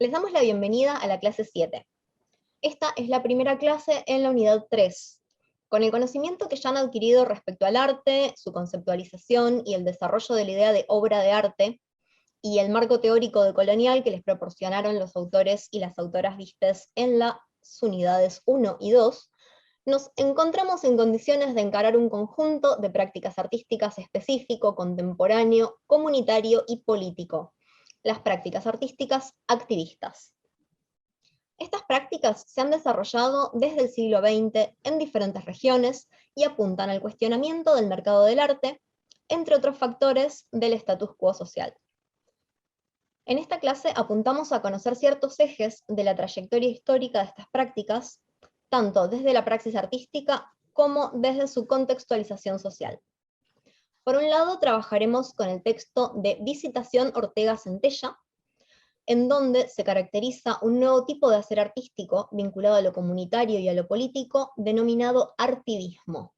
Les damos la bienvenida a la clase 7. Esta es la primera clase en la unidad 3. Con el conocimiento que ya han adquirido respecto al arte, su conceptualización y el desarrollo de la idea de obra de arte, y el marco teórico decolonial que les proporcionaron los autores y las autoras vistes en las unidades 1 y 2, nos encontramos en condiciones de encarar un conjunto de prácticas artísticas específico, contemporáneo, comunitario y político, las prácticas artísticas activistas. Estas prácticas se han desarrollado desde el siglo XX en diferentes regiones y apuntan al cuestionamiento del mercado del arte, entre otros factores del status quo social. En esta clase apuntamos a conocer ciertos ejes de la trayectoria histórica de estas prácticas, tanto desde la praxis artística como desde su contextualización social. Por un lado, trabajaremos con el texto de Visitación Ortega Centella, en donde se caracteriza un nuevo tipo de hacer artístico vinculado a lo comunitario y a lo político, denominado artivismo.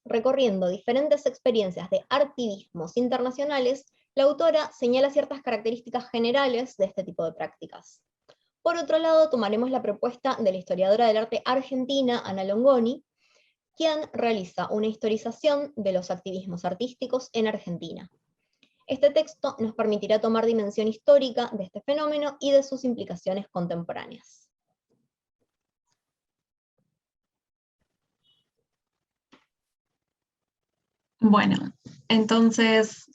Recorriendo diferentes experiencias de artivismos internacionales, la autora señala ciertas características generales de este tipo de prácticas. Por otro lado, tomaremos la propuesta de la historiadora del arte argentina, Ana Longoni, quien realiza una historización de los activismos artísticos en Argentina. Este texto nos permitirá tomar dimensión histórica de este fenómeno y de sus implicaciones contemporáneas. Bueno, entonces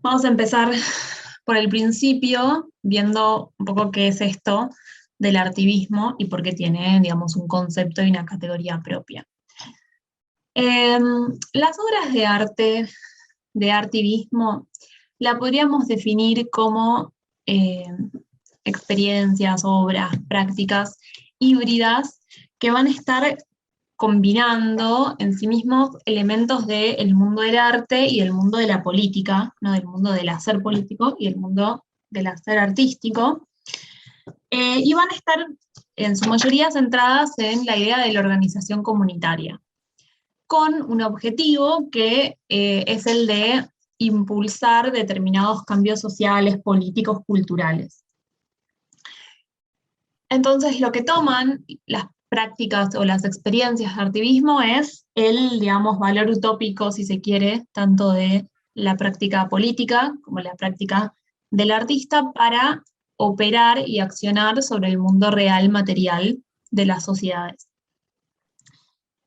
vamos a empezar por el principio, viendo un poco qué es esto del artivismo y por qué tiene, digamos, un concepto y una categoría propia. Las obras de arte, de artivismo, la podríamos definir como experiencias, obras, prácticas híbridas que van a estar combinando en sí mismos elementos del mundo del arte y del mundo de la política, ¿no? Del mundo del hacer político y del mundo del hacer artístico, y van a estar en su mayoría centradas en la idea de la organización comunitaria, con un objetivo que es el de impulsar determinados cambios sociales, políticos, culturales. Entonces, lo que toman las prácticas o las experiencias de artivismo es el, digamos, valor utópico, si se quiere, tanto de la práctica política como la práctica del artista para operar y accionar sobre el mundo real material de las sociedades.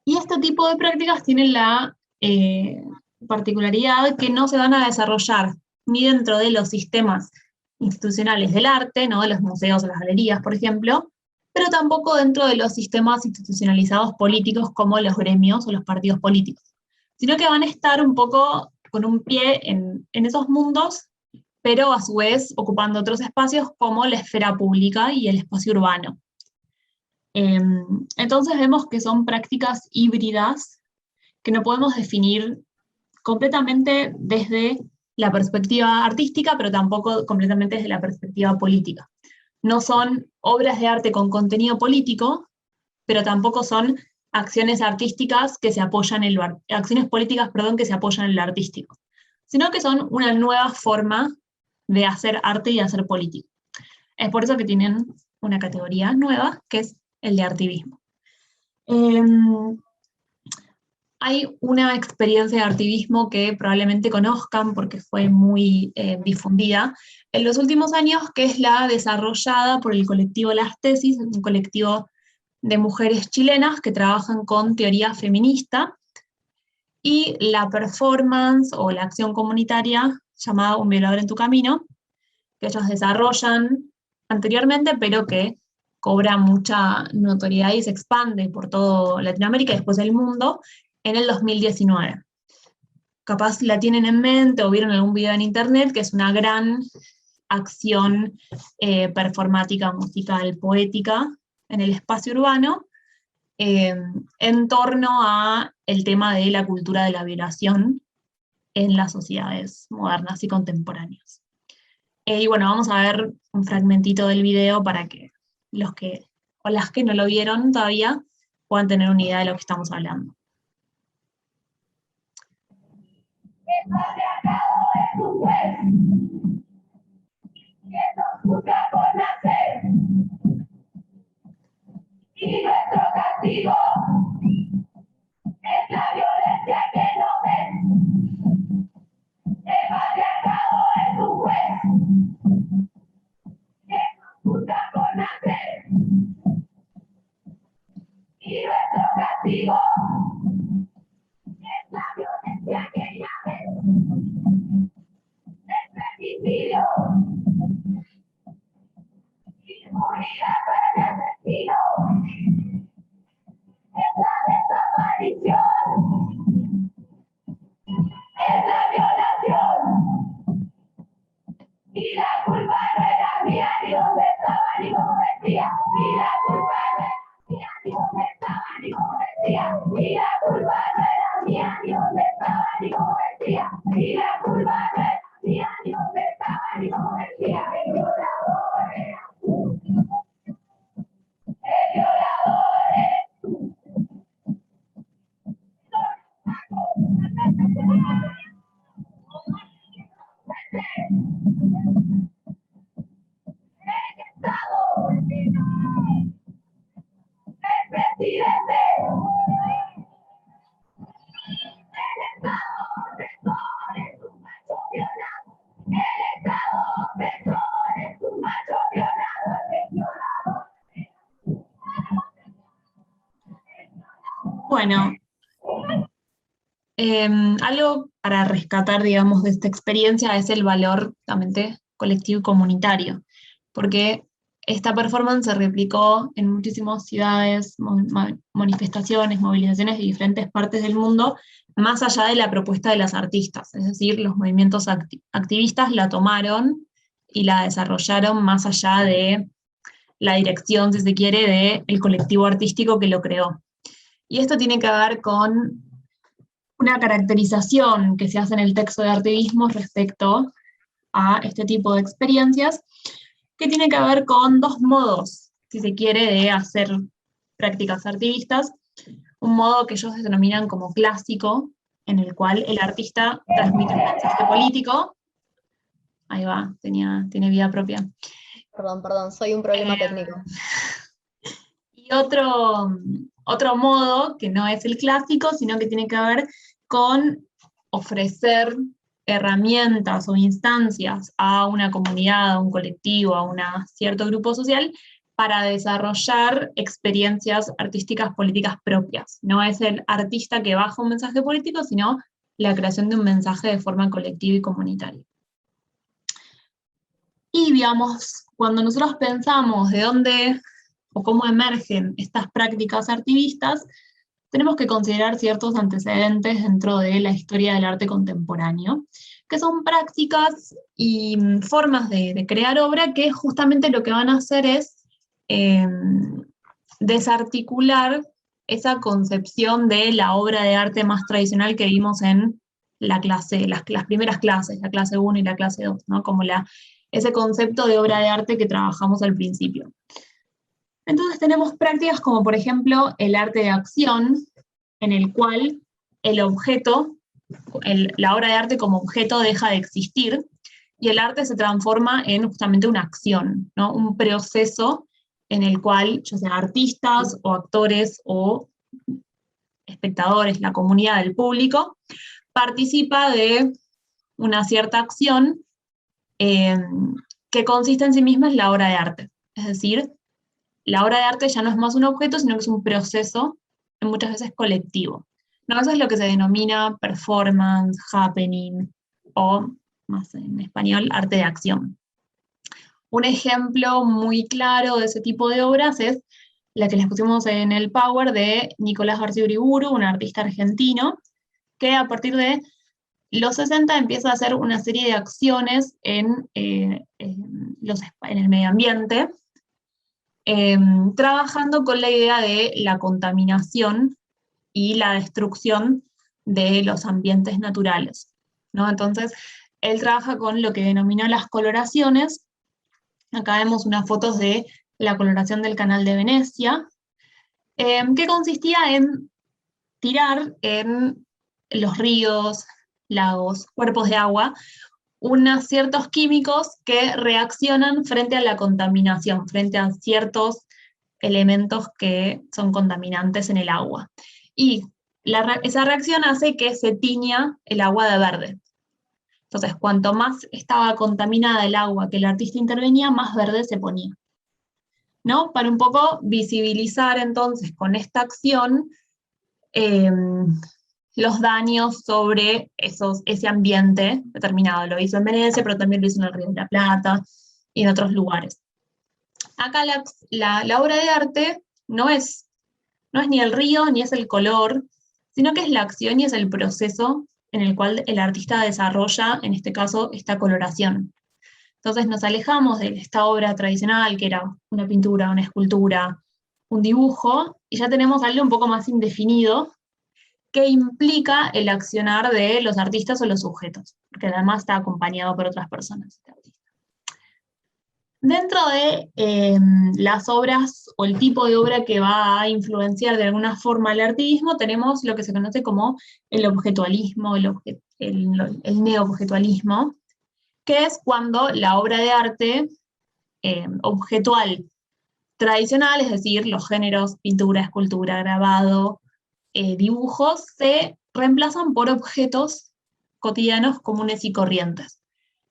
Y este tipo de prácticas tienen la particularidad que no se van a desarrollar ni dentro de los sistemas institucionales del arte, ¿no? De los museos o las galerías, por ejemplo, pero tampoco dentro de los sistemas institucionalizados políticos como los gremios o los partidos políticos, sino que van a estar un poco con un pie en esos mundos, pero a su vez ocupando otros espacios como la esfera pública y el espacio urbano. Entonces vemos que son prácticas híbridas que no podemos definir completamente desde la perspectiva artística, pero tampoco completamente desde la perspectiva política. No son obras de arte con contenido político, pero tampoco son acciones artísticas que se apoyan en acciones políticas, perdón, que se apoyan en lo artístico, sino que son una nueva forma de hacer arte y de hacer política. Es por eso que tienen una categoría nueva, que es el de artivismo. Hay una experiencia de artivismo que probablemente conozcan porque fue muy difundida en los últimos años, que es la desarrollada por el colectivo Las Tesis, un colectivo de mujeres chilenas que trabajan con teoría feminista, y la performance o la acción comunitaria llamada Un violador en tu camino, que ellos desarrollan anteriormente, pero que cobra mucha notoriedad y se expande por toda Latinoamérica y después el mundo, en el 2019. Capaz la tienen en mente o vieron algún video en internet, que es una gran acción performática, musical, poética en el espacio urbano, en torno a el tema de la cultura de la violación en las sociedades modernas y contemporáneas. Y bueno, vamos a ver un fragmentito del video para que los que o las que no lo vieron todavía puedan tener una idea de lo que estamos hablando. Que nos juzga por la castigo, es la violencia que no ves. El patriarcado es un juez que nos juzga por nacer. Y nuestro castigo es la violencia que ya ves. El femicidio. Inmunidad para el asesino. Es la desaparición. Es la violación. Y la culpa no era mía, ni dónde estaba, ni cómo decía. Y la culpa no era mía, ni dónde estaba, ni cómo decía. Y la culpa no era mía, ni dónde estaba, ni cómo decía. Y la culpa no era mía, ni dónde estaba, ni cómo decía. El violador era tú. El violador es tú. El Estado, el presidente, el Estado opresor es un macho violado. El Estado opresor es un macho violado. El violador. Bueno, algo para rescatar, digamos, de esta experiencia es el valor justamente colectivo y comunitario, porque esta performance se replicó en muchísimas ciudades, manifestaciones, movilizaciones de diferentes partes del mundo, más allá de la propuesta de las artistas, es decir, los movimientos activistas la tomaron y la desarrollaron más allá de la dirección, si se quiere, del colectivo artístico que lo creó. Y esto tiene que ver con una caracterización que se hace en el texto de Artivismo respecto a este tipo de experiencias, que tiene que ver con dos modos, si se quiere, de hacer prácticas artivistas. Un modo que ellos denominan como clásico, en el cual el artista transmite un mensaje político. Ahí va, tiene vida propia. Perdón, soy un problema técnico. Y otro modo, que no es el clásico, sino que tiene que ver con ofrecer herramientas o instancias a una comunidad, a un colectivo, a un cierto grupo social, para desarrollar experiencias artísticas políticas propias. No es el artista que baja un mensaje político, sino la creación de un mensaje de forma colectiva y comunitaria. Y digamos, cuando nosotros pensamos de dónde o cómo emergen estas prácticas artivistas, tenemos que considerar ciertos antecedentes dentro de la historia del arte contemporáneo, que son prácticas y formas de crear obra que justamente lo que van a hacer es desarticular esa concepción de la obra de arte más tradicional que vimos en las primeras clases, la clase 1 y la clase 2, ¿no? Como ese concepto de obra de arte que trabajamos al principio. Entonces tenemos prácticas como por ejemplo el arte de acción, en el cual el objeto, la obra de arte como objeto deja de existir, y el arte se transforma en justamente una acción, ¿no? Un proceso en el cual, ya sea artistas o actores o espectadores, la comunidad del público, participa de una cierta acción que consiste en sí misma en la obra de arte. Es decir, la obra de arte ya no es más un objeto, sino que es un proceso, muchas veces colectivo. ¿No? Eso es lo que se denomina performance, happening, o, más en español, arte de acción. Un ejemplo muy claro de ese tipo de obras es la que les pusimos en el Power de Nicolás García Uriburu, un artista argentino, que a partir de los 60 empieza a hacer una serie de acciones en el medio ambiente, trabajando con la idea de la contaminación y la destrucción de los ambientes naturales, ¿no? Entonces, él trabaja con lo que denominó las coloraciones. Acá vemos unas fotos de la coloración del Canal de Venecia, que consistía en tirar en los ríos, lagos, cuerpos de agua, unos ciertos químicos que reaccionan frente a la contaminación, frente a ciertos elementos que son contaminantes en el agua. Y esa reacción hace que se tiña el agua de verde. Entonces, cuanto más estaba contaminada el agua que el artista intervenía, más verde se ponía, ¿no? Para un poco visibilizar entonces con esta acción los daños sobre ese ambiente determinado. Lo hizo en Venecia, pero también lo hizo en el Río de la Plata y en otros lugares. Acá la obra de arte no es ni el río ni es el color, sino que es la acción y es el proceso en el cual el artista desarrolla, en este caso, esta coloración. Entonces nos alejamos de esta obra tradicional, que era una pintura, una escultura, un dibujo, y ya tenemos algo un poco más indefinido, que implica el accionar de los artistas o los sujetos, porque además está acompañado por otras personas. Dentro de las obras o el tipo de obra que va a influenciar de alguna forma el artivismo, tenemos lo que se conoce como el objetualismo, el neo-objetualismo, que es cuando la obra de arte objetual tradicional, es decir, los géneros pintura, escultura, grabado, dibujos, se reemplazan por objetos cotidianos comunes y corrientes.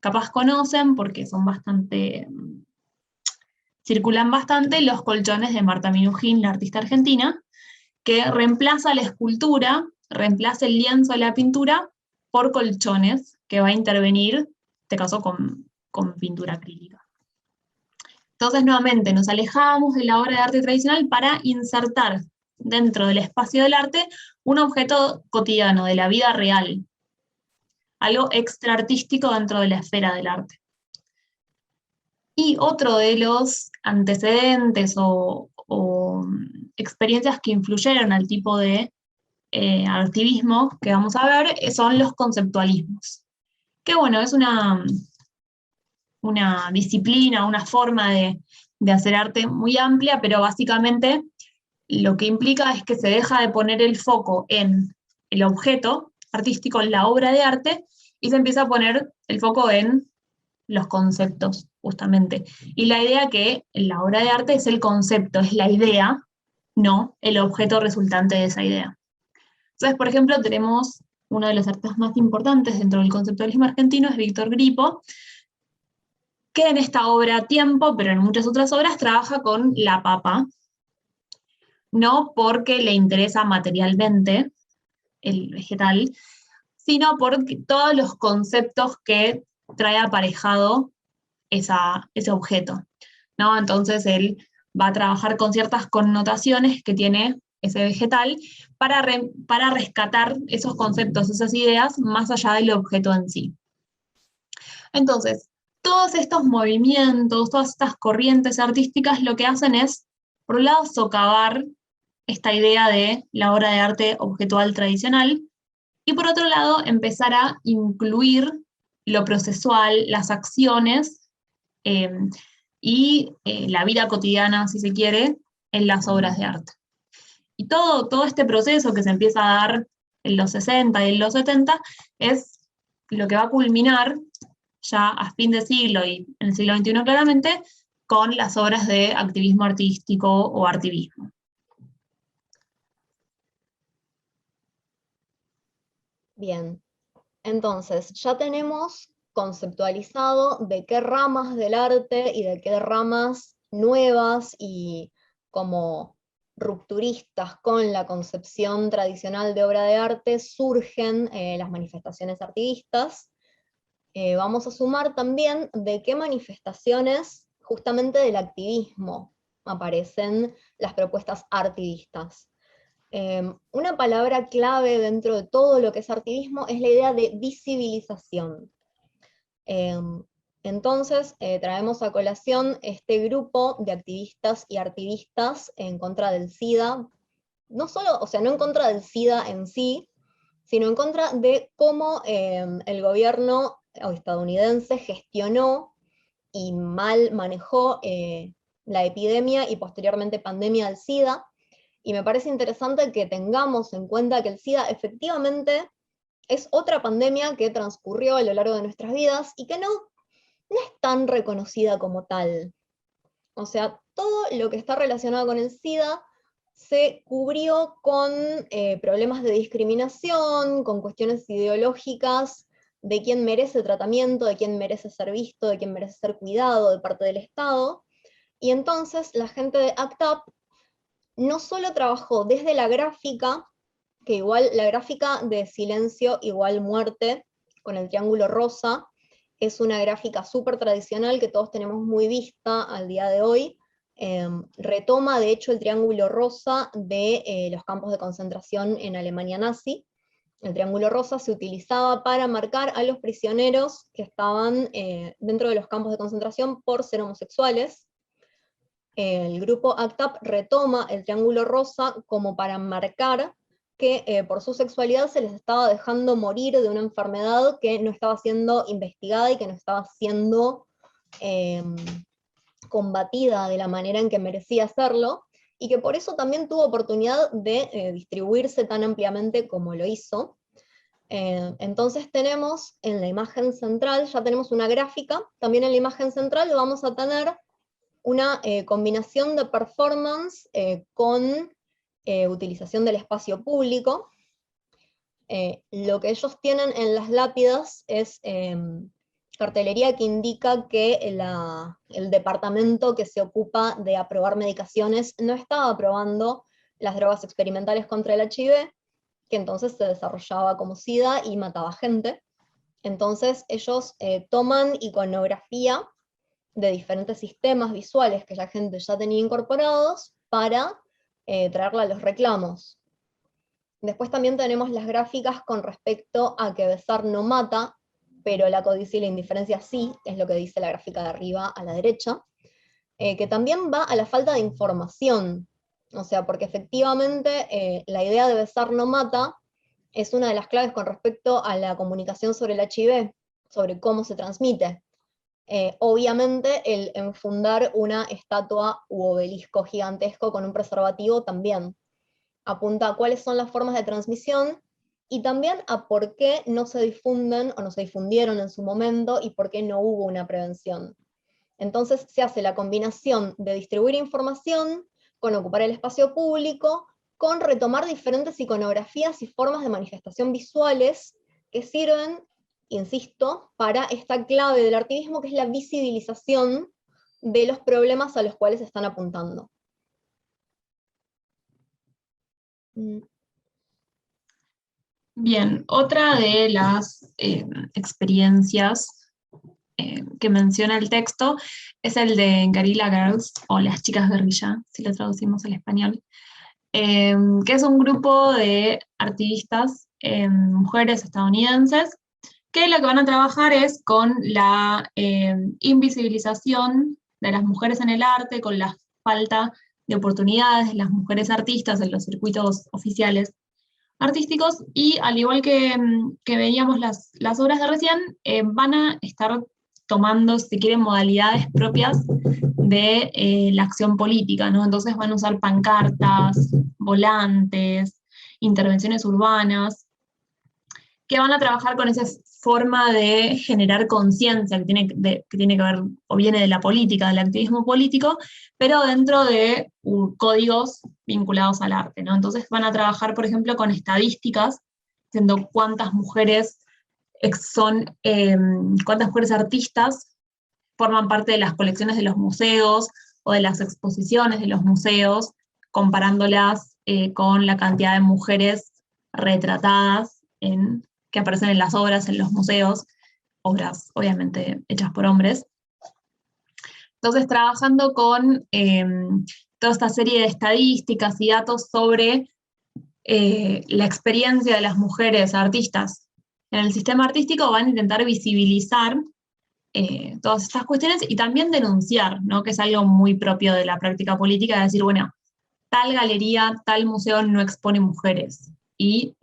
Capaz conocen, porque son circulan bastante, los colchones de Marta Minujín, la artista argentina, que reemplaza la escultura, reemplaza el lienzo de la pintura por colchones, que va a intervenir, en este caso con pintura acrílica. Entonces, nuevamente, nos alejamos de la obra de arte tradicional para insertar dentro del espacio del arte un objeto cotidiano, de la vida real, algo extraartístico dentro de la esfera del arte. Y otro de los antecedentes o experiencias que influyeron al tipo de artivismo que vamos a ver son los conceptualismos. Que bueno, es una disciplina, una forma de hacer arte muy amplia, pero básicamente lo que implica es que se deja de poner el foco en el objeto artístico, en la obra de arte, y se empieza a poner el foco en los conceptos, justamente. Y la idea que en la obra de arte es el concepto, es la idea, no el objeto resultante de esa idea. Entonces, por ejemplo, tenemos uno de los artistas más importantes dentro del conceptualismo argentino, es Víctor Gripo, que en esta obra Tiempo, pero en muchas otras obras, trabaja con la papa, no porque le interesa materialmente el vegetal, sino por todos los conceptos que trae aparejado ese objeto, ¿no? Entonces él va a trabajar con ciertas connotaciones que tiene ese vegetal para rescatar esos conceptos, esas ideas, más allá del objeto en sí. Entonces, todos estos movimientos, todas estas corrientes artísticas lo que hacen es, por un lado, socavar esta idea de la obra de arte objetual tradicional, y por otro lado, empezar a incluir lo procesual, las acciones y la vida cotidiana, si se quiere, en las obras de arte. Y todo este proceso que se empieza a dar en los 60 y en los 70 es lo que va a culminar ya a fin de siglo y en el siglo XXI claramente, con las obras de activismo artístico o artivismo. Bien, entonces ya tenemos conceptualizado de qué ramas del arte y de qué ramas nuevas y como rupturistas con la concepción tradicional de obra de arte surgen las manifestaciones artivistas. Vamos a sumar también de qué manifestaciones justamente del activismo aparecen las propuestas artivistas. Una palabra clave dentro de todo lo que es artivismo es la idea de visibilización. Entonces, traemos a colación este grupo de activistas y artivistas en contra del SIDA, no solo, o sea, no en contra del SIDA en sí, sino en contra de cómo el gobierno estadounidense gestionó y mal manejó la epidemia y posteriormente pandemia del SIDA. Y me parece interesante que tengamos en cuenta que el SIDA efectivamente es otra pandemia que transcurrió a lo largo de nuestras vidas y que no es tan reconocida como tal. O sea, todo lo que está relacionado con el SIDA se cubrió con problemas de discriminación, con cuestiones ideológicas de quién merece tratamiento, de quién merece ser visto, de quién merece ser cuidado de parte del Estado. Y entonces la gente de ACT UP no solo trabajó desde la gráfica, que igual la gráfica de silencio igual muerte, con el triángulo rosa, es una gráfica súper tradicional que todos tenemos muy vista al día de hoy. Retoma de hecho el triángulo rosa de los campos de concentración en Alemania nazi. El triángulo rosa se utilizaba para marcar a los prisioneros que estaban dentro de los campos de concentración por ser homosexuales. El grupo ACT UP retoma el triángulo rosa como para marcar que por su sexualidad se les estaba dejando morir de una enfermedad que no estaba siendo investigada y que no estaba siendo combatida de la manera en que merecía hacerlo, y que por eso también tuvo oportunidad de distribuirse tan ampliamente como lo hizo. Entonces tenemos en la imagen central, ya tenemos una gráfica, también en la imagen central vamos a tener una combinación de performance con utilización del espacio público. Lo que ellos tienen en las lápidas es cartelería que indica que el departamento que se ocupa de aprobar medicaciones no estaba aprobando las drogas experimentales contra el HIV, que entonces se desarrollaba como SIDA y mataba gente. Entonces ellos toman iconografía de diferentes sistemas visuales que la gente ya tenía incorporados para traerla a los reclamos. Después también tenemos las gráficas con respecto a que besar no mata, pero la codicia y la indiferencia sí, es lo que dice la gráfica de arriba a la derecha, que también va a la falta de información. O sea, porque efectivamente la idea de besar no mata es una de las claves con respecto a la comunicación sobre el HIV, sobre cómo se transmite. Obviamente el enfundar una estatua u obelisco gigantesco con un preservativo también apunta a cuáles son las formas de transmisión y también a por qué no se difunden o no se difundieron en su momento y por qué no hubo una prevención. Entonces se hace la combinación de distribuir información con ocupar el espacio público, con retomar diferentes iconografías y formas de manifestación visuales que sirven, insisto, para esta clave del artivismo que es la visibilización de los problemas a los cuales están apuntando. Bien, otra de las experiencias que menciona el texto es el de Guerrilla Girls, o las chicas guerrilla, si lo traducimos al español, que es un grupo de activistas, mujeres estadounidenses, que lo que van a trabajar es con la invisibilización de las mujeres en el arte, con la falta de oportunidades de las mujeres artistas en los circuitos oficiales artísticos, y al igual que veíamos las obras de recién, van a estar tomando, si quieren, modalidades propias de la acción política, ¿no? Entonces van a usar pancartas, volantes, intervenciones urbanas, que van a trabajar con esa forma de generar conciencia que tiene que ver, o viene de la política, del activismo político, pero dentro de códigos vinculados al arte, ¿no? Entonces van a trabajar, por ejemplo, con estadísticas, diciendo cuántas mujeres cuántas mujeres artistas forman parte de las colecciones de los museos o de las exposiciones de los museos, comparándolas con la cantidad de mujeres retratadas que aparecen en las obras, en los museos, obras obviamente hechas por hombres. Entonces, trabajando con toda esta serie de estadísticas y datos sobre la experiencia de las mujeres artistas en el sistema artístico, van a intentar visibilizar todas estas cuestiones y también denunciar, ¿no? Que es algo muy propio de la práctica política, de decir, bueno, tal galería, tal museo no expone mujeres, y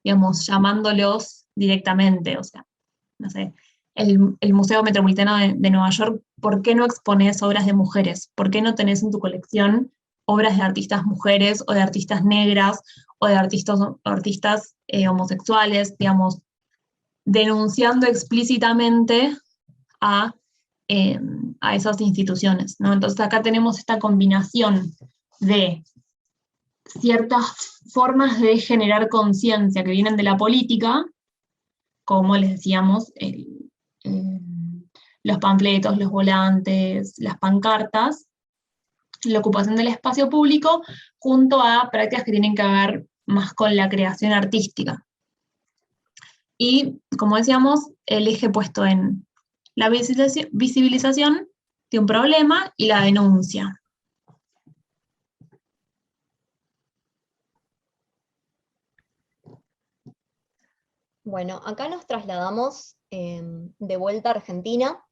digamos, llamándolos directamente, o sea, no sé, el Museo Metropolitano de Nueva York, ¿por qué no expones obras de mujeres? ¿Por qué no tenés en tu colección obras de artistas mujeres, o de artistas negras, o de artistas homosexuales, digamos, denunciando explícitamente a a esas instituciones, ¿no? Entonces acá tenemos esta combinación de ciertas formas de generar conciencia que vienen de la política, como les decíamos, los panfletos, los volantes, las pancartas, la ocupación del espacio público, junto a prácticas que tienen que ver más con la creación artística. Y, como decíamos, el eje puesto en la visibilización de un problema y la denuncia. Bueno, acá nos trasladamos de vuelta a Argentina,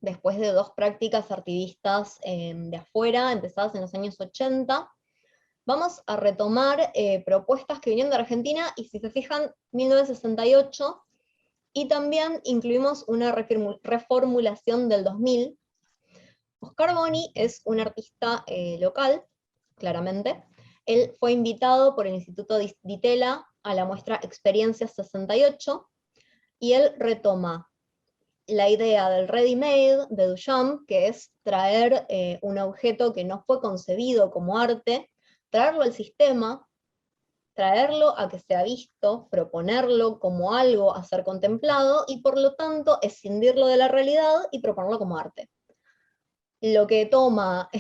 después de 2 prácticas artivistas de afuera, empezadas en los años 80. Vamos a retomar propuestas que vinieron de Argentina, y si se fijan, 1968, y también incluimos una reformulación del 2000. Oscar Boni es un artista local, claramente. Él fue invitado por el Instituto Di Tella a la muestra Experiencias 68, y él retoma la idea del ready-made de Duchamp, que es traer un objeto que no fue concebido como arte, traerlo al sistema, traerlo a que sea visto, proponerlo como algo a ser contemplado, y por lo tanto escindirlo de la realidad y proponerlo como arte. Lo que toma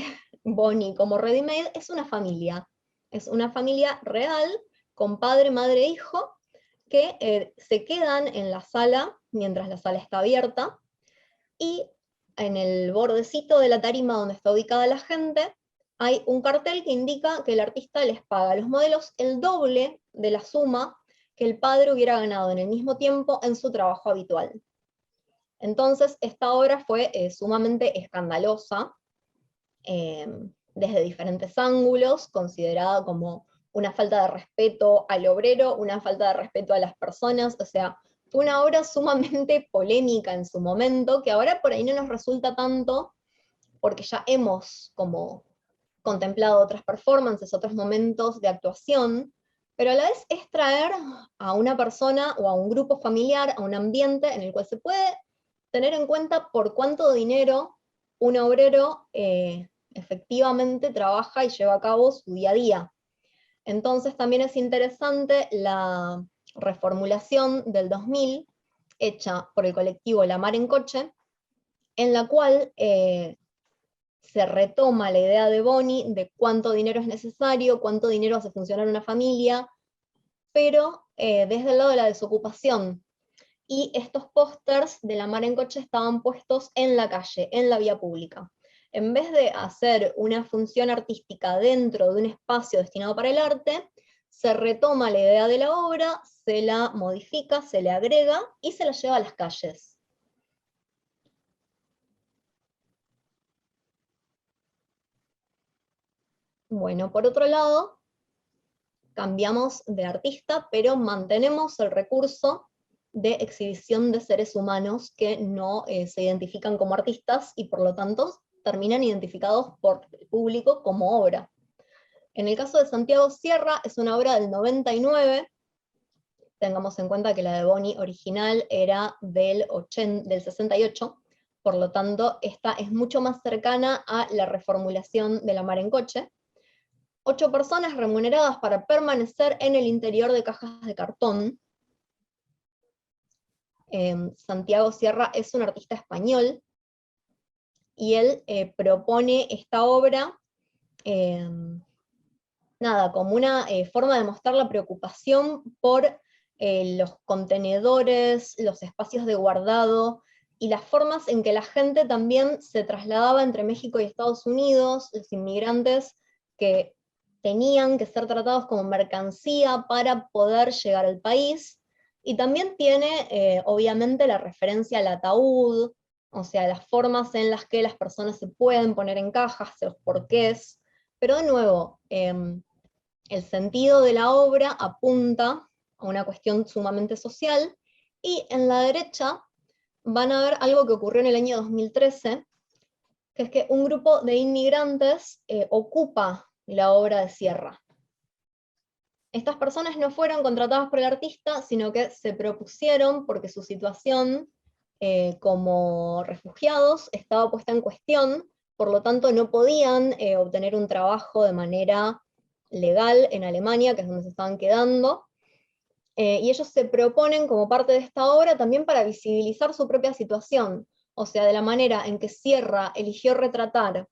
Boni como ready-made es una familia real, con padre, madre e hijo, que se quedan en la sala mientras la sala está abierta, y en el bordecito de la tarima donde está ubicada la gente hay un cartel que indica que el artista les paga a los modelos el doble de la suma que el padre hubiera ganado en el mismo tiempo en su trabajo habitual. Entonces esta obra fue sumamente escandalosa, desde diferentes ángulos, considerada como una falta de respeto al obrero, una falta de respeto a las personas, o sea, fue una obra sumamente polémica en su momento, que ahora por ahí no nos resulta tanto, porque ya hemos como contemplado otras performances, otros momentos de actuación, pero a la vez es traer a una persona o a un grupo familiar, a un ambiente en el cual se puede tener en cuenta por cuánto dinero un obrero efectivamente trabaja y lleva a cabo su día a día. Entonces también es interesante la reformulación del 2000, hecha por el colectivo La Mar en Coche, en la cual se retoma la idea de Boni de cuánto dinero es necesario, cuánto dinero hace funcionar una familia, pero desde el lado de la desocupación. Y estos pósters de La Mar en Coche estaban puestos en la calle, en la vía pública. En vez de hacer una función artística dentro de un espacio destinado para el arte, se retoma la idea de la obra, se la modifica, se le agrega y se la lleva a las calles. Bueno, por otro lado, cambiamos de artista, pero mantenemos el recurso de exhibición de seres humanos que no se identifican como artistas y por lo tanto terminan identificados por el público como obra. En el caso de Santiago Sierra es una obra del 99, tengamos en cuenta que la de Boni original era del 68, por lo tanto esta es mucho más cercana a la reformulación de La Mar en Coche. 8 personas remuneradas para permanecer en el interior de cajas de cartón. Santiago Sierra es un artista español, y él propone esta obra como una forma de mostrar la preocupación por los contenedores, los espacios de guardado, y las formas en que la gente también se trasladaba entre México y Estados Unidos, los inmigrantes que tenían que ser tratados como mercancía para poder llegar al país, y también tiene obviamente la referencia al ataúd, o sea, las formas en las que las personas se pueden poner en cajas, los porqués, pero de nuevo, el sentido de la obra apunta a una cuestión sumamente social, y en la derecha van a ver algo que ocurrió en el año 2013, que es que un grupo de inmigrantes ocupa la obra de Sierra. Estas personas no fueron contratadas por el artista, sino que se propusieron porque su situación como refugiados estaba puesta en cuestión, por lo tanto no podían obtener un trabajo de manera legal en Alemania, que es donde se estaban quedando, y ellos se proponen como parte de esta obra también para visibilizar su propia situación, o sea, de la manera en que Sierra eligió retratar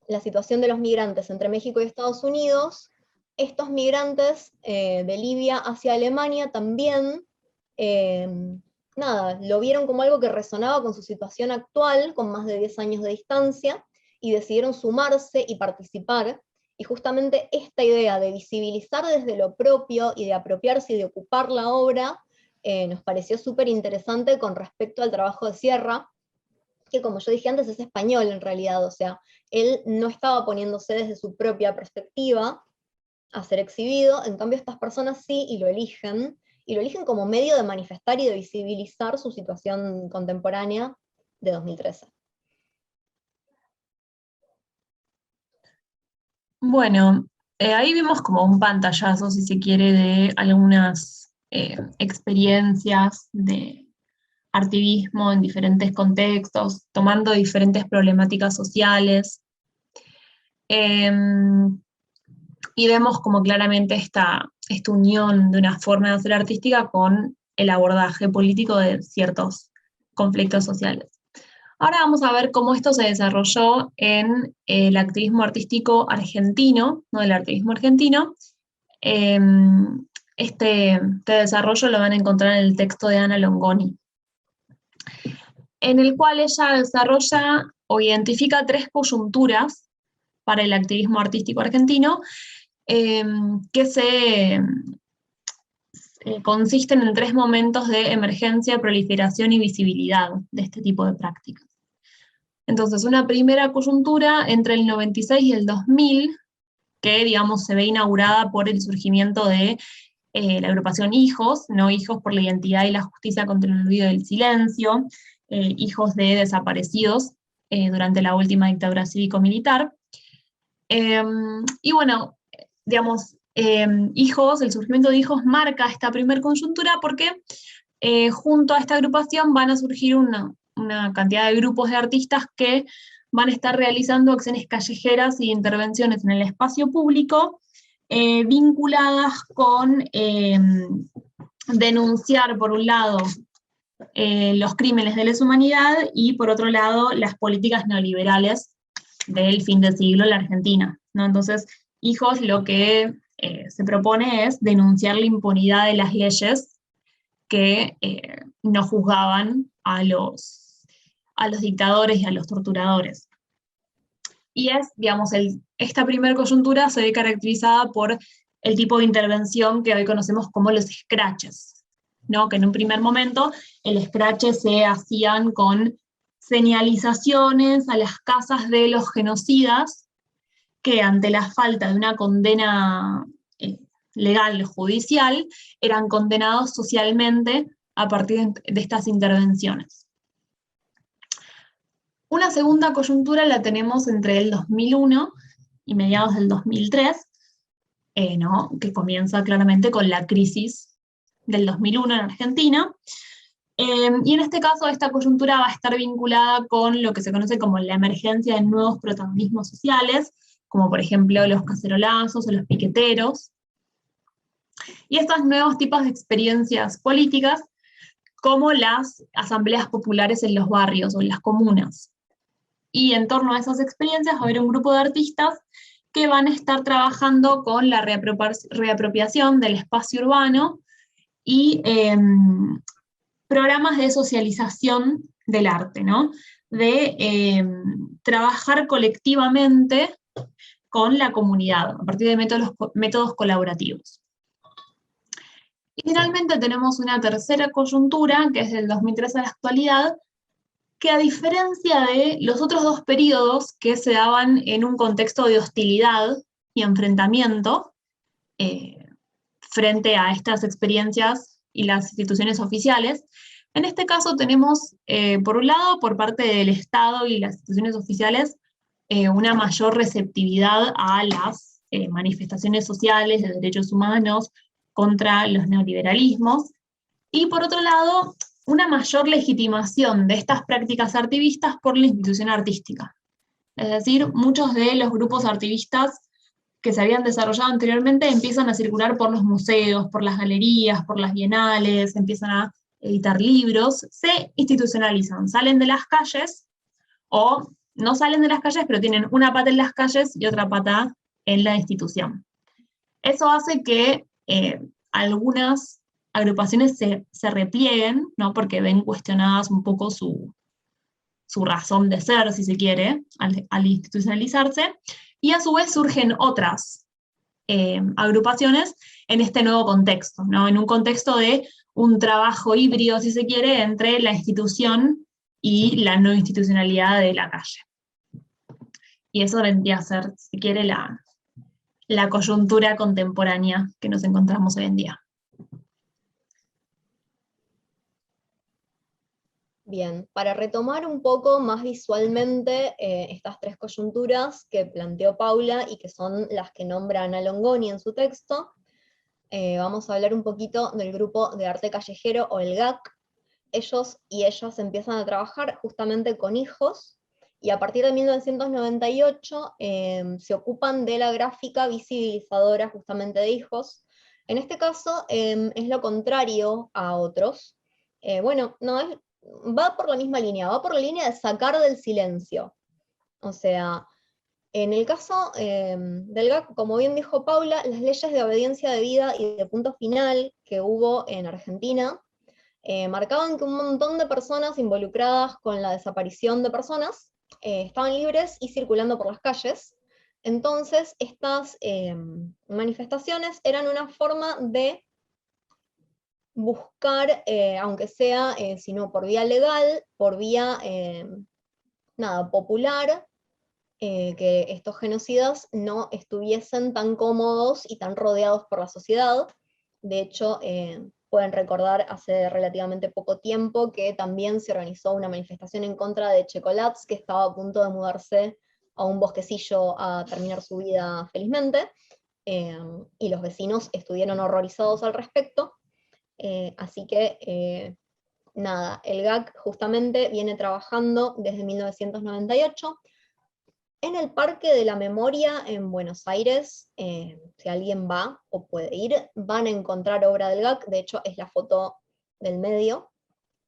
la situación de los migrantes entre México y Estados Unidos, estos migrantes de Libia hacia Alemania también, lo vieron como algo que resonaba con su situación actual, con más de 10 años de distancia, y decidieron sumarse y participar. Y justamente esta idea de visibilizar desde lo propio y de apropiarse y de ocupar la obra nos pareció súper interesante con respecto al trabajo de Sierra, que como yo dije antes es español en realidad, o sea, él no estaba poniéndose desde su propia perspectiva a ser exhibido, en cambio estas personas sí, y lo eligen como medio de manifestar y de visibilizar su situación contemporánea de 2013. Bueno, ahí vimos como un pantallazo, si se quiere, de algunas experiencias de artivismo en diferentes contextos, tomando diferentes problemáticas sociales. Y vemos como claramente esta unión de una forma de hacer artística con el abordaje político de ciertos conflictos sociales. Ahora vamos a ver cómo esto se desarrolló en el activismo artístico argentino, ¿no? El artivismo argentino. Este desarrollo lo van a encontrar en el texto de Ana Longoni, en el cual ella desarrolla o identifica 3 coyunturas para el activismo artístico argentino, que consisten en 3 momentos de emergencia, proliferación y visibilidad de este tipo de prácticas. Entonces, una primera coyuntura entre el 96 y el 2000, que, digamos, se ve inaugurada por el surgimiento de la agrupación Hijos, ¿no? Hijos por la Identidad y la Justicia contra el Olvido y el Silencio, hijos de desaparecidos durante la última dictadura cívico-militar. Y bueno, digamos, Hijos, el surgimiento de Hijos marca esta primer coyuntura porque junto a esta agrupación van a surgir una cantidad de grupos de artistas que van a estar realizando acciones callejeras y intervenciones en el espacio público vinculadas con denunciar, por un lado, los crímenes de lesa humanidad y, por otro lado, las políticas neoliberales del fin del siglo en la Argentina, ¿no? Entonces, Hijos lo que se propone es denunciar la impunidad de las leyes que no juzgaban a los dictadores y a los torturadores. Y digamos, esta primera coyuntura se ve caracterizada por el tipo de intervención que hoy conocemos como los scratches, ¿no? Que en un primer momento el scratch se hacían con señalizaciones a las casas de los genocidas que ante la falta de una condena legal, judicial, eran condenados socialmente a partir de estas intervenciones. Una segunda coyuntura la tenemos entre el 2001 y mediados del 2003, ¿no? Que comienza claramente con la crisis del 2001 en Argentina. Y en este caso esta coyuntura va a estar vinculada con lo que se conoce como la emergencia de nuevos protagonismos sociales, como por ejemplo los cacerolazos o los piqueteros, y estos nuevos tipos de experiencias políticas, como las asambleas populares en los barrios o en las comunas. Y en torno a esas experiencias va a haber un grupo de artistas que van a estar trabajando con la reapropiación del espacio urbano y programas de socialización del arte, ¿no? De trabajar colectivamente con la comunidad, a partir de métodos colaborativos. Y finalmente tenemos una tercera coyuntura, que es del 2003 a la actualidad, que a diferencia de los otros 2 periodos que se daban en un contexto de hostilidad y enfrentamiento frente a estas experiencias y las instituciones oficiales, en este caso tenemos, por un lado, por parte del Estado y las instituciones oficiales, una mayor receptividad a las manifestaciones sociales de derechos humanos contra los neoliberalismos, y por otro lado, una mayor legitimación de estas prácticas artivistas por la institución artística. Es decir, muchos de los grupos artivistas que se habían desarrollado anteriormente empiezan a circular por los museos, por las galerías, por las bienales, empiezan a editar libros, se institucionalizan, salen de las calles, o no salen de las calles, pero tienen una pata en las calles y otra pata en la institución. Eso hace que algunas agrupaciones se replieguen, ¿no? Porque ven cuestionadas un poco su razón de ser, si se quiere, al institucionalizarse, y a su vez surgen otras agrupaciones en este nuevo contexto, ¿no? En un contexto de un trabajo híbrido, si se quiere, entre la institución y la no institucionalidad de la calle. Y eso vendría a ser, si se quiere, la coyuntura contemporánea que nos encontramos hoy en día. Bien, para retomar un poco más visualmente estas tres coyunturas que planteó Paula y que son las que nombra Ana Longoni en su texto, vamos a hablar un poquito del grupo de arte callejero o el GAC. Ellos y ellas empiezan a trabajar justamente con hijos y a partir de 1998 se ocupan de la gráfica visibilizadora justamente de hijos. En este caso es lo contrario a otros. Bueno, no es... va por la misma línea, va por la línea de sacar del silencio. O sea, en el caso del GAC, como bien dijo Paula, las leyes de obediencia debida y de punto final que hubo en Argentina marcaban que un montón de personas involucradas con la desaparición de personas estaban libres y circulando por las calles. Entonces, estas manifestaciones eran una forma de buscar, aunque sea, si no por vía legal, por vía popular, que estos genocidas no estuviesen tan cómodos y tan rodeados por la sociedad. De hecho, pueden recordar hace relativamente poco tiempo que también se organizó una manifestación en contra de Chocolats, que estaba a punto de mudarse a un bosquecillo a terminar su vida felizmente, y los vecinos estuvieron horrorizados al respecto. Así que, nada, el GAC justamente viene trabajando desde 1998 en el Parque de la Memoria en Buenos Aires. Si alguien va o puede ir, van a encontrar obra del GAC, de hecho es la foto del medio.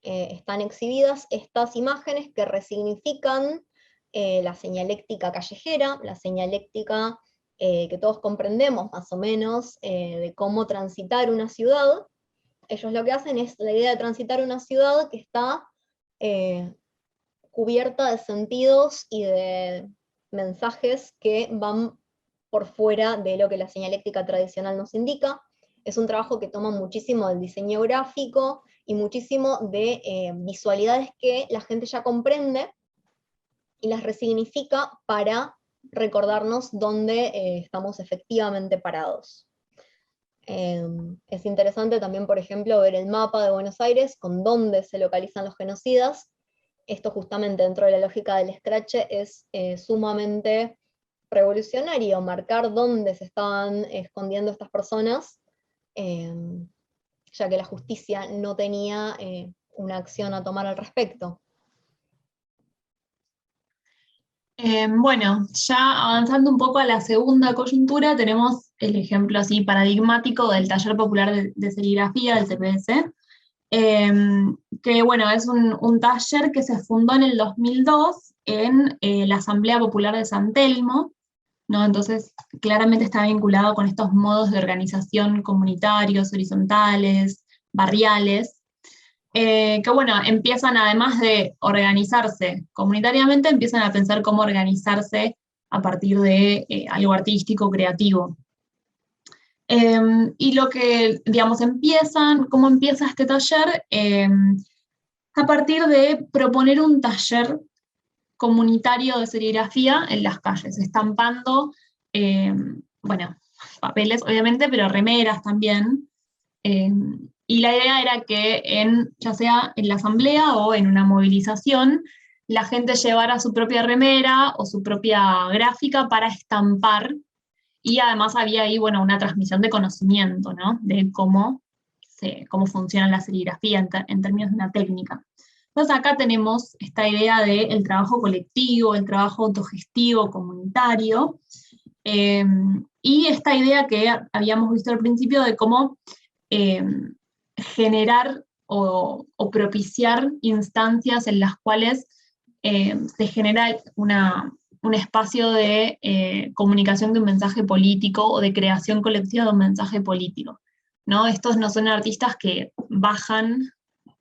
Están exhibidas estas imágenes que resignifican la señaléctica callejera, la señaléctica que todos comprendemos más o menos, de cómo transitar una ciudad. Ellos lo que hacen es la idea de transitar una ciudad que está cubierta de sentidos y de mensajes que van por fuera de lo que la señaléctica tradicional nos indica. Es un trabajo que toma muchísimo del diseño gráfico y muchísimo de visualidades que la gente ya comprende y las resignifica para recordarnos dónde estamos efectivamente parados. Es interesante también, por ejemplo, ver el mapa de Buenos Aires con dónde se localizan los genocidas. Esto justamente dentro de la lógica del Scratch es sumamente revolucionario, marcar dónde se estaban escondiendo estas personas, ya que la justicia no tenía una acción a tomar al respecto. Bueno, ya avanzando un poco a la segunda coyuntura, tenemos el ejemplo así paradigmático del Taller Popular de Serigrafía, del TPS, que bueno, es un taller que se fundó en el 2002 en la Asamblea Popular de San Telmo, ¿no? Entonces claramente está vinculado con estos modos de organización comunitarios, horizontales, barriales, que bueno, empiezan además de organizarse comunitariamente, empiezan a pensar cómo organizarse a partir de algo artístico, creativo. Y lo que, digamos, cómo empieza este taller, a partir de proponer un taller comunitario de serigrafía en las calles, estampando, bueno, papeles obviamente, pero remeras también. Y la idea era que ya sea en la asamblea o en una movilización, la gente llevara su propia remera o su propia gráfica para estampar, y además había ahí, bueno, una transmisión de conocimiento, ¿no? De cómo cómo funciona la serigrafía en términos de una técnica. Entonces acá tenemos esta idea del trabajo colectivo, el trabajo autogestivo, comunitario, y esta idea que habíamos visto al principio de cómo generar o propiciar instancias en las cuales se genera un espacio de comunicación de un mensaje político o de creación colectiva de un mensaje político, ¿no? Estos no son artistas que bajan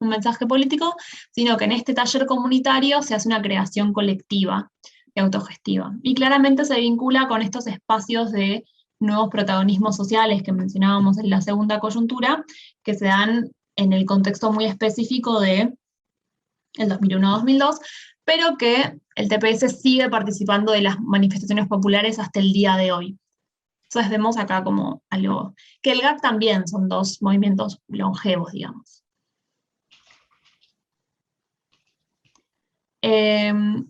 un mensaje político, sino que en este taller comunitario se hace una creación colectiva y autogestiva. Y claramente se vincula con estos espacios de nuevos protagonismos sociales que mencionábamos en la segunda coyuntura, que se dan en el contexto muy específico de el 2001-2002, pero que el TPS sigue participando de las manifestaciones populares hasta el día de hoy. Entonces vemos acá como algo, que el GAC también son dos movimientos longevos, digamos.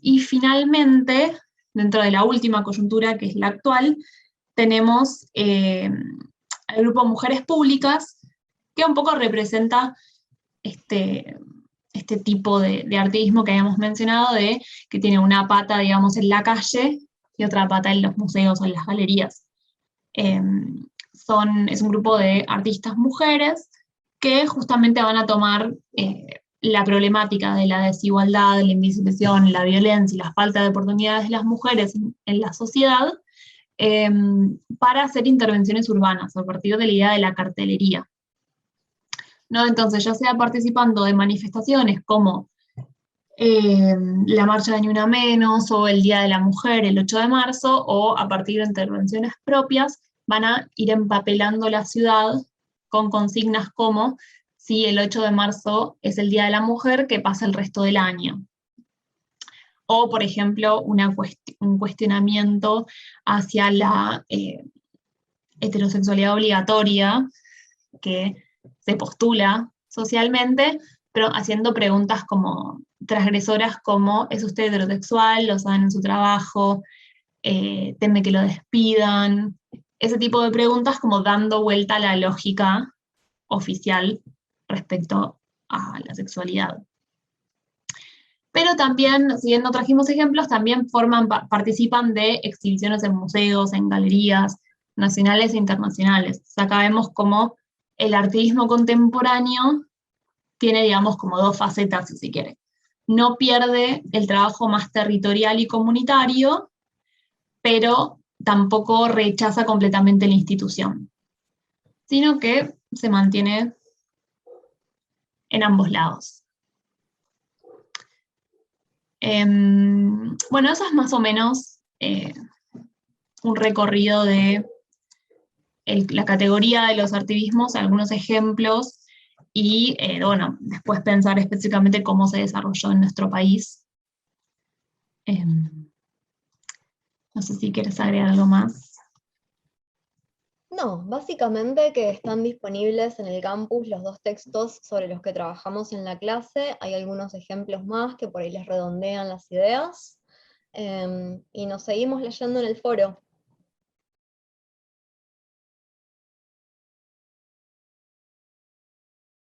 Y finalmente, dentro de la última coyuntura, que es la actual, tenemos al grupo Mujeres Públicas, que un poco representa este tipo de artismo que habíamos mencionado, que tiene una pata, digamos, en la calle y otra pata en los museos o en las galerías. Es un grupo de artistas mujeres que justamente van a tomar la problemática de la desigualdad, de la invisibilización, la violencia y la falta de oportunidades de las mujeres en la sociedad para hacer intervenciones urbanas a partir de la idea de la cartelería, ¿no? Entonces, ya sea participando de manifestaciones como la marcha de Ni Una Menos o el Día de la Mujer, el 8 de marzo, o a partir de intervenciones propias, van a ir empapelando la ciudad con consignas como: si el 8 de marzo es el Día de la Mujer, que pasa el resto del año. O, por ejemplo, un cuestionamiento hacia la heterosexualidad obligatoria que se postula socialmente, pero haciendo preguntas como transgresoras como: ¿es usted heterosexual? ¿Lo saben en su trabajo? ¿Teme que lo despidan? Ese tipo de preguntas, como dando vuelta a la lógica oficial respecto a la sexualidad. Pero también, si bien no trajimos ejemplos, también participan de exhibiciones en museos, en galerías nacionales e internacionales. O sea, acá vemos cómo el artismo contemporáneo tiene, digamos, como dos facetas, si se quiere. No pierde el trabajo más territorial y comunitario, pero tampoco rechaza completamente la institución, sino que se mantiene en ambos lados. Bueno, eso es más o menos un recorrido de la categoría de los artivismos, algunos ejemplos, y bueno, después pensar específicamente cómo se desarrolló en nuestro país. No sé si quieres agregar algo más. No, básicamente que están disponibles en el campus los dos textos sobre los que trabajamos en la clase. Hay algunos ejemplos más que por ahí les redondean las ideas. Y nos seguimos leyendo en el foro.